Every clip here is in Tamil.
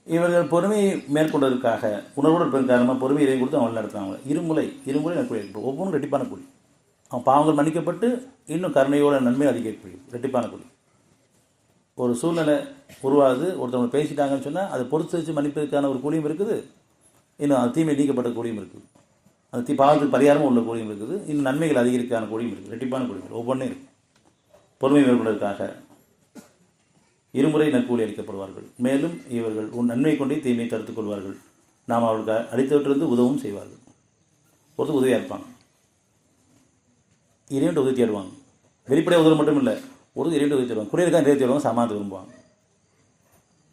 இவர்கள் பொறுமையை மேற்கொண்டதற்காக உணர்வோடு இருப்பதன் காரணமாக பொறுமை இறைவன் கொடுத்து அவங்க நடத்துகிறாங்க. இருமுறை நற்கூலி ஒவ்வொன்றும் ரெட்டிப்பான கூலி. அவன் பாவங்கள் மன்னிக்கப்பட்டு இன்னும் கருணையோட நன்மை அதிகரிப்பு ரெட்டிப்பான கூலி. ஒரு சூழ்நிலை உருவாகுது, ஒருத்தவங்க பேசிட்டாங்கன்னு சொன்னால் அதை பொறுத்து வச்சு மன்னிப்பதற்கான ஒரு கூலியும் இருக்குது, இன்னும் அது தீமை நீக்கப்பட்ட கூலியும் இருக்குது, அந்த பாவத்துக்கு பரிகாரமும் உள்ள கூலியும் இருக்குது, இன்னும் நன்மைகள் அதிகரிக்கான கூலியும் இருக்குது, ரெட்டிப்பான கூலிகள் ஒவ்வொன்றும் இருக்குது. பொறுமை மேற்கொண்டதற்காக இருமுறை நற்கூலி அளிக்கப்படுவார்கள். மேலும் இவர்கள் நன்மை கொண்டே தீமையை தடுத்துக் கொள்வார்கள். நாம் அவர்களுக்கு அடித்தவற்றிலிருந்து உதவும் செய்வார்கள். ஒருத்தர் உதவியாக இருப்பாங்க, இறைவன் உதவி தேடுவாங்க. வெளிப்படையாக உதவி மட்டும் இல்லை, ஒரு இறைவன் உதவி தேடுவாங்க. குறையிருக்கா நிறைய தேடுவாங்க, சமாதானத்தை விரும்புவாங்க.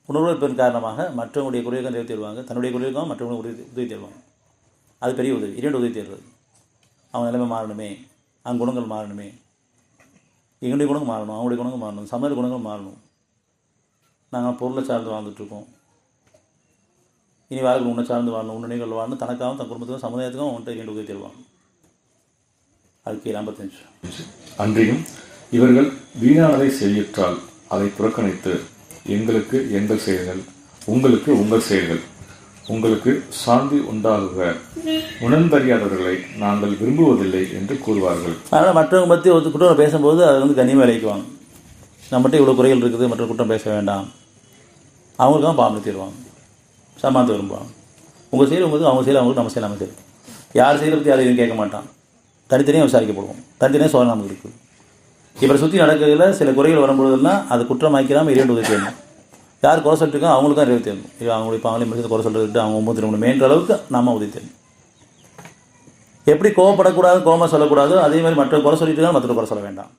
உணர்வு இருப்பதன் காரணமாக மற்றவங்களுடைய குறையிருக்கா நிறைய தேடுவாங்க, தன்னுடைய குறையிருக்காக மற்றவங்களுக்கு உதவி தேடுவாங்க. அது பெரிய உதவி, இறைவன் உதவி தேடுறது. அவன் நிலைமை மாறணுமே, அவங்க குணங்கள் மாறணுமே, எங்களுடைய குணங்கள் மாறணும், அவங்களுடைய குணங்கள் மாறணும், சமூக குணங்கள் மாறணும். நாங்கள் பொருளை சார்ந்து வாழ்ந்துட்டுருக்கோம், இனி வாழ்க்கை உன்னை சார்ந்து வாழணும், உன்னிகள் வாழணும், தனக்காகவும் தன் குடும்பத்துக்கும் சமுதாயத்துக்கும் அவன்கிட்ட இரண்டு உதவி தருவாங்க. அதுக்கு 55. அன்றையும் இவர்கள் வீணானதை செய்யுற்றால் அதை புறக்கணித்து எங்களுக்கு எங்கள் செயல்கள், உங்களுக்கு உங்கள் செயல்கள், உங்களுக்கு சாந்தி உண்டாகுக, உணர்ந்தறியாதவர்களை நாங்கள் விரும்புவதில்லை என்று கூறுவார்கள். அதனால் மற்றவங்க பற்றி ஒரு குற்றம் பேசும்போது அதை கண்ணியமாக விளைக்குவாங்க. நம்மகிட்ட இவ்வளோ குறைகள் இருக்குது, மற்ற குற்றம் பேச வேண்டாம், அவங்களுக்காக பாவம் தீருவாங்க, சமாதானத்தை விரும்புவாங்க. உங்கள் செயல் உங்களுக்கு, அவங்க செயல் அவங்களுக்கு, நம்ம செயல் நம்ம செயல். யார் செயலை பற்றி யாரும் கேட்க மாட்டான், தனித்தனியாக விசாரிக்கப்படுவோம், தனித்தனியாக சோழ நமக்கு இருக்குது. இப்போ சுற்றி நடக்கிறதுல சில குறைகள் வரும்பொழுதுலாம் அது குற்றமாக்கிறாமல் இரண்டு உதவி தேடணும். யார் குறை சொல்லிட்டு இருக்கோம் அவங்களுக்கும் அறிவு தேடணும். இது அவங்களுக்கு அவங்களே முடிச்சு குறை சொல்லிட்டு அவங்க 33 மேன்ற அளவுக்கு நம்ம உதவி தேடணும். எப்படி கோவப்படக்கூடாது, கோவமாக சொல்லக்கூடாதோ அதே மாதிரி மற்ற குறை சொல்லிட்டு தான் மற்ற குறை சொல்ல வேண்டாம்.